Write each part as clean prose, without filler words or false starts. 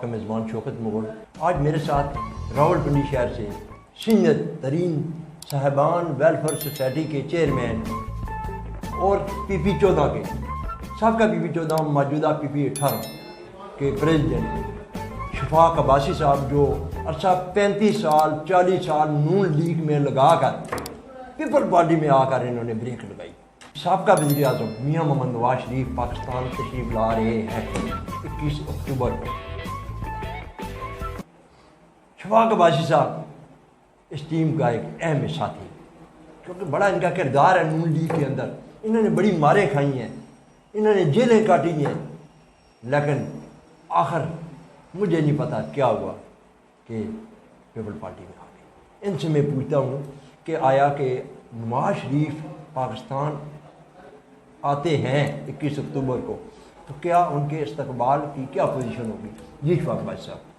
کا میزبان شوکت مغل. آج میرے ساتھ راولپنڈی شہر سے سینئر ترین صاحبان ویلفیئر سوسائٹی کے چیئرمین اور پی پی 14 کے سابقہ پی پی 14 موجودہ پی پی 18 کے پریزیڈنٹ شفاق عباسی صاحب، جو عرصہ 35 سال 40 سال نون لیگ میں لگا کر پیپل پارٹی میں آ کر انہوں نے بریک لگائی. سابقہ وزیر اعظم میاں محمد نواز شریف پاکستان تشریف لا رہے ہیں 21 اکتوبر کو. شفاق عباسی صاحب اس ٹیم کا ایک اہم حصہ تھے، کیونکہ بڑا ان کا کردار ہے نون لیگ کے اندر. انہوں نے بڑی ماریں کھائی ہیں، انہوں نے جیلیں کاٹی ہیں، لیکن آخر مجھے نہیں پتا کیا ہوا کہ پیپل پارٹی میں آ گئے. ان سے میں پوچھتا ہوں کہ آیا کہ نواز شریف پاکستان آتے ہیں 21 اکتوبر کو تو کیا ان کے استقبال کی کیا پوزیشن ہوگی؟ جی شفاق بھائی صاحب.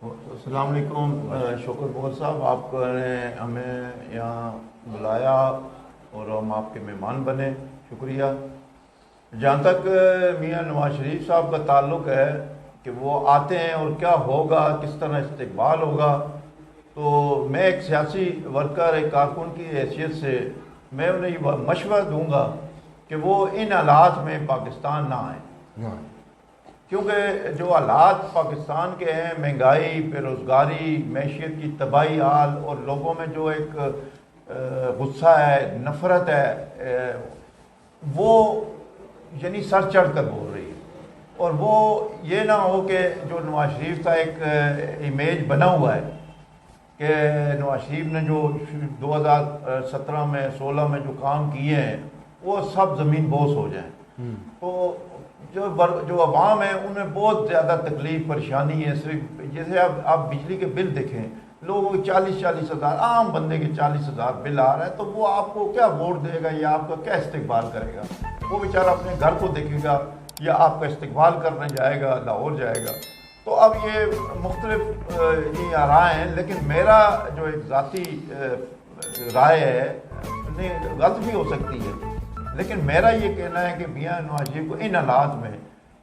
السلام علیکم شوکت مغل صاحب، آپ نے ہمیں یہاں بلایا اور ہم آپ کے مہمان بنے، شکریہ. جہاں تک میاں نواز شریف صاحب کا تعلق ہے کہ وہ آتے ہیں اور کیا ہوگا، کس طرح استقبال ہوگا، تو میں ایک سیاسی ورکر، ایک کارکن کی حیثیت سے میں انہیں یہ مشورہ دوں گا کہ وہ ان حالات میں پاکستان نہ آئیں، کیونکہ جو حالات پاکستان کے ہیں، مہنگائی، بے روزگاری، معیشت کی تباہی حال، اور لوگوں میں جو ایک غصہ ہے، نفرت ہے، وہ یعنی سر چڑھ کر بول رہی ہے. اور وہ یہ نہ ہو کہ جو نواز شریف کا ایک امیج بنا ہوا ہے کہ نواز شریف نے جو 2017 میں 16 میں جو کام کیے ہیں وہ سب زمین بوس ہو جائیں. تو جو عوام ہے انہیں بہت زیادہ تکلیف پریشانی ہے. صرف جیسے آپ بجلی کے بل دیکھیں، لوگوں کے 40 ہزار، عام بندے کے 40 ہزار بل آ رہا ہے، تو وہ آپ کو کیا ووٹ دے گا یا آپ کا کیا استقبال کرے گا؟ وہ بیچارہ اپنے گھر کو دیکھے گا یا آپ کا استقبال کرنے جائے گا، لاہور جائے گا؟ تو اب یہ مختلف یہ آرائیں ہیں، لیکن میرا جو ایک ذاتی رائے ہے، غلط بھی ہو سکتی ہے، لیکن میرا یہ کہنا ہے کہ میاں نواز شریف کو ان حالات میں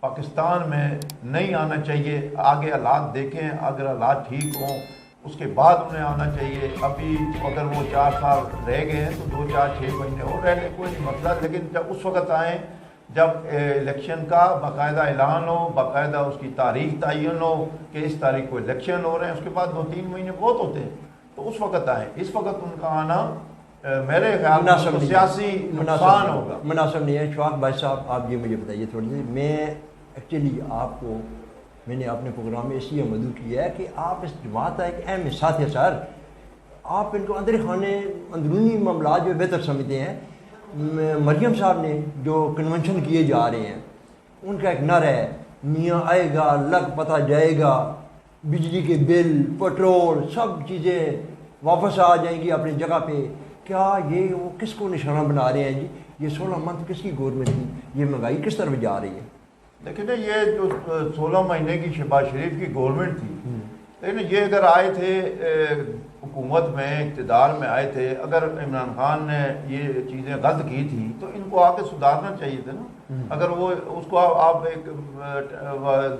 پاکستان میں نہیں آنا چاہیے. آگے حالات دیکھیں، اگر حالات ٹھیک ہوں اس کے بعد انہیں آنا چاہیے. ابھی اگر وہ 4 سال رہ گئے ہیں تو 2 4 6 مہینے اور رہ لیں، کوئی نہیں مسئلہ، لیکن جب اس وقت آئیں جب الیکشن کا باقاعدہ اعلان ہو، باقاعدہ اس کی تاریخ تعین ہو کہ اس تاریخ کو الیکشن ہو رہے ہیں، اس کے بعد 2 3 مہینے بہت ہوتے ہیں، تو اس وقت آئیں. اس وقت ان کا آنا میرے خیال میں سیاسی نقصان ہوگا. مناسب نہیں ہے. شفاق بھائی صاحب آپ یہ مجھے بتائیے تھوڑی سی. میں ایکچولی آپ کو میں نے اپنے پروگرام میں اس لیے مدعو کیا ہے کہ آپ اس جماعت کا ایک اہم حصہ تھے سر. آپ ان کو اندر خانے اندرونی معاملات جو بہتر سمجھتے ہیں. مریم صاحب نے جو کنونشن کیے جا رہے ہیں ان کا ایک نعرہ ہے، میاں آئے گا لگ پتہ جائے گا، بجلی کے بل، پٹرول، سب چیزیں واپس آ جائیں گی اپنی جگہ پہ. کیا یہ وہ کس کو نشانہ بنا رہے ہیں جی؟ یہ 16 منتھ کس کی گورنمنٹ تھی؟ یہ مہنگائی کس طرف جا رہی ہے؟ لیکن یہ جو 16 مہینے کی شہباز شریف کی گورنمنٹ تھی، لیکن یہ اگر آئے تھے حکومت میں، اقتدار میں آئے تھے، اگر عمران خان نے یہ چیزیں غلط کی تھی تو ان کو آ کے سدھارنا چاہیے تھا نا. اگر وہ اس کو آپ ایک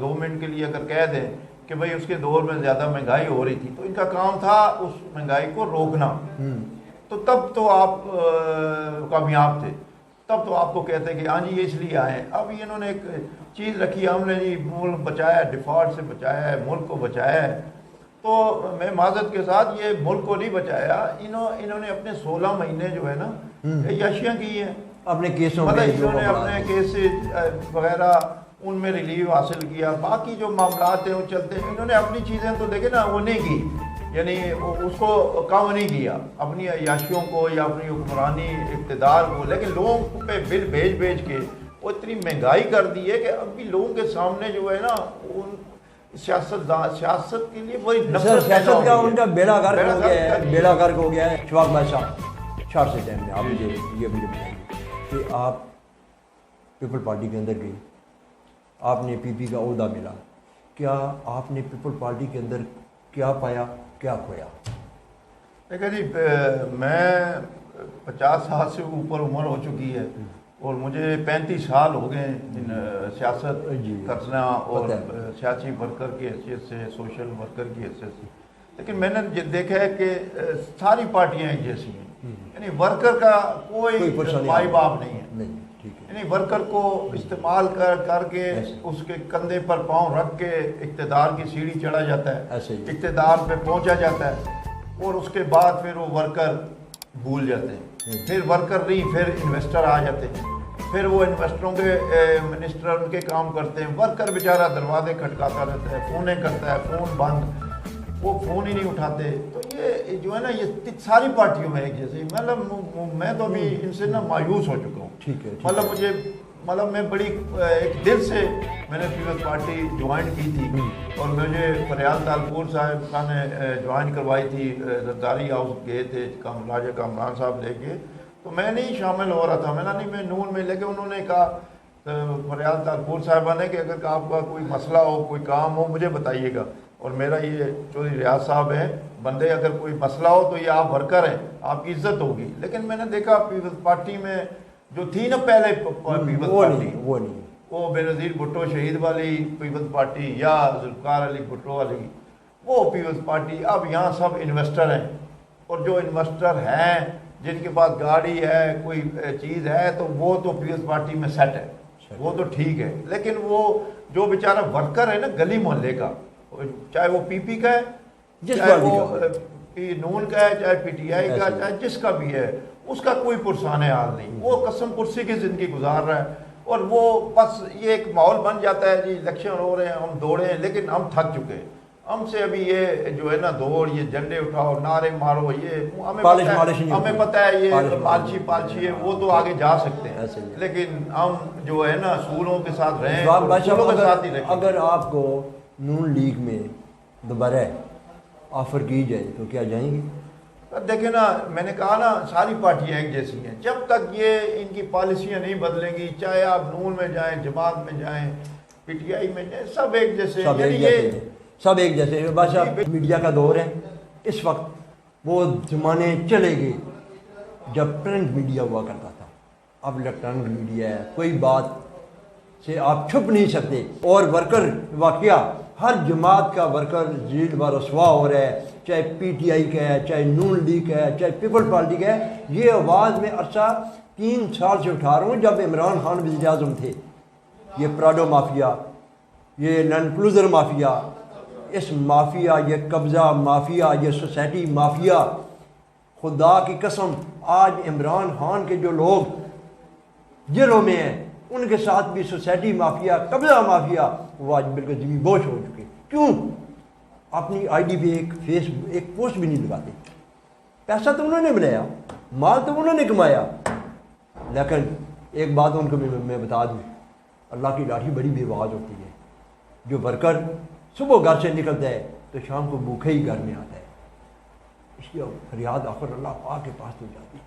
2 منٹ کے لیے اگر کہہ دیں کہ بھئی اس کے دور میں زیادہ مہنگائی ہو رہی تھی، تو ان کا کام تھا اس مہنگائی کو روکنا، تو تب تو آپ کامیاب تھے، تب تو آپ کو کہتے ہیں کہ ہاں جی یہ اس لیے آئے. اب انہوں نے ایک چیز رکھی، ہم نے جی ملک بچایا ہے، ڈیفالٹ سے بچایا ہے، ملک کو بچایا ہے. تو میں معذرت کے ساتھ یہ ملک کو نہیں بچایا، انہوں نے اپنے 16 مہینے جو ہے نا عیاشیاں کی ہیں اپنے کیسوں میں، مطلب انہوں نے اپنے کیس وغیرہ ان میں ریلیو حاصل کیا، باقی جو معاملات ہیں وہ چلتے ہیں. انہوں نے اپنی چیزیں تو دیکھیں نا وہ نہیں کی، یعنی اس کو کم نہیں کیا اپنی عیاشیوں کو یا اپنی حکمرانی اقتدار کو، لیکن لوگوں پہ بل بھیج کے وہ اتنی مہنگائی کر دی ہے کہ ابھی لوگوں کے سامنے جو ہے نا سیاست کے لیے وہی سیاست کا ان کا بیڑا غرق ہو گیا ہے، بیڑا غرق ہو گیا ہے. شفاق بھائی صاحب شارٹ سے ٹائم میں آپ مجھے یہ بتائیں کہ آپ پیپل پارٹی کے اندر گئے، آپ نے پی پی کا عہدہ ملا، کیا آپ نے پیپل پارٹی کے اندر کیا پایا، کیا کھویا؟ دیکھیں جی، میں 50 سال سے اوپر عمر ہو چکی ہے، اور مجھے 35 سال ہو گئے سیاست کرنا اور سیاسی ورکر کی حیثیت سے، سوشل ورکر کی حیثیت سے، لیکن میں نے یہ دیکھا ہے کہ ساری پارٹیاں ایک جیسی ہیں، یعنی ورکر کا کوئی مائی باپ نہیں ہے، یعنی ورکر کو استعمال کر کے اس کے کندھے پر پاؤں رکھ کے اقتدار کی سیڑھی چڑھا جاتا ہے، اقتدار پہ پہنچا جاتا ہے، اور اس کے بعد پھر وہ ورکر بھول جاتے ہیں، پھر ورکر نہیں، پھر انویسٹر آ جاتے ہیں، پھر وہ انویسٹروں کے منسٹر ان کے کام کرتے ہیں، ورکر بیچارہ دروازے کھٹکاتا رہتا ہے، فونیں کرتا ہے، فون بند، وہ فون ہی نہیں اٹھاتے۔ تو یہ جو ہے نا، یہ ساری پارٹیوں میں ایک جیسے، مطلب میں تو ابھی ان سے نا مایوس ہو چکا ہوں، مطلب میں بڑی ایک دل سے میں نے پیپلز پارٹی جوائن کی تھی، اور مجھے فریال تالپور صاحب نے جوائن کروائی تھی، زرداری ہاؤس گئے تھے راجہ کامران صاحب لے کے، تو میں نہیں شامل ہو رہا تھا، میں نہیں، میں نون میں، لیکن انہوں نے کہا فریال تالپور صاحبہ نے کہ اگر آپ کا کوئی مسئلہ ہو، کوئی کام ہو، مجھے بتائیے گا، اور میرا یہ چودھری ریاض صاحب ہیں بندے، اگر کوئی مسئلہ ہو تو یہ آپ ورکر ہیں، آپ کی عزت ہوگی۔ لیکن میں نے دیکھا پیپلز پارٹی میں جو تھی نا پہلے پیپلز پارٹی، وہ بے نظیر بھٹو شہید والی پیپلز پارٹی یا ذوالفقار علی بھٹو والی، وہ پیپلز پارٹی اب یہاں سب انویسٹر ہیں، اور جو انویسٹر ہیں جن کے پاس گاڑی ہے، کوئی چیز ہے، تو وہ تو پیپلز پارٹی میں سیٹ ہے، وہ تو ٹھیک ہے، لیکن وہ جو بیچارہ ورکر ہے نا گلی محلے کا، چاہے وہ پی پی کا ہے، چاہے وہ نون کا ہے، چاہے پی ٹی آئی کا، چاہے جس کا بھی ہے، اس کا کوئی پرسان حال نہیں، وہ قسم پرسی کی زندگی گزار رہا ہے، اور وہ بس یہ ایک ماحول بن جاتا ہے، جی الیکشن ہو رہے ہیں، ہم دوڑے ہیں، لیکن ہم تھک چکے ہیں، ہم سے ابھی یہ جو ہے نا دوڑ، یہ جھنڈے اٹھاؤ، نعرے مارو، یہ ہمیں پتہ ہے یہ پالچی ہے، وہ تو آگے جا سکتے ہیں، لیکن ہم جو ہے نا اصولوں کے ساتھ رہیں، اصولوں کے ساتھ ہی رہیں۔ اگر آپ کو نون لیگ میں دوبارہ آفر کی جائے تو کیا جائیں گے؟ دیکھیں نا، میں نے کہا نا ساری پارٹیاں ایک جیسی ہیں، جب تک یہ ان کی پالیسیاں نہیں بدلیں گی، چاہے آپ نون میں جائیں، جماعت میں جائیں، پی ٹی آئی میں جائیں، سب ایک جیسے، سب ایک جیسے۔ بادشاہ میڈیا کا دور ہے اس وقت، وہ زمانے چلے گئے جب پرنٹ میڈیا ہوا کرتا تھا، اب الیکٹرانک میڈیا ہے، کوئی بات سے آپ چھپ نہیں سکتے، اور ورکر واقعہ ہر جماعت کا ورکر ذلیل و رسوا ہو رہا ہے، چاہے پی ٹی آئی کا ہے، چاہے نون لیگ کا ہے، چاہے پیپل پارٹی کا ہے۔ یہ آواز میں عرصہ 3 سال سے اٹھا رہا ہوں، جب عمران خان وزیر اعظم تھے، یہ پراڈو مافیا، یہ لینڈ کلوزر مافیا، اس مافیا، یہ قبضہ مافیا، یہ سوسائٹی مافیا، خدا کی قسم آج عمران خان کے جو لوگ جیلوں میں ہیں، ان کے ساتھ بھی سوسائٹی مافیا، قبضہ مافیا، وہ آج بالکل زمین بوش ہو چکے۔ کیوں؟ اپنی آئی ڈی پہ ایک پوسٹ بھی نہیں لگاتے۔ پیسہ تو انہوں نے بنایا، مال تو انہوں نے کمایا، لیکن ایک بات ان کو میں بتا دوں، اللہ کی لاٹھی بڑی بے باز ہوتی ہے۔ جو ورکر صبح گھر سے نکلتا ہے تو شام کو بھوکے ہی گھر میں آتا ہے، اس کی فریاد آخر اللہ پاک کے پاس تو جاتی ہے۔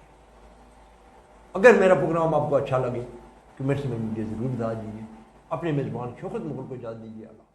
اگر میرا پروگرام آپ کو اچھا لگے کمنٹس میں مجھے ضرور بتا دیجیے، اپنے میزبان شوکت مغل کو اجازت دیجیے۔ اللہ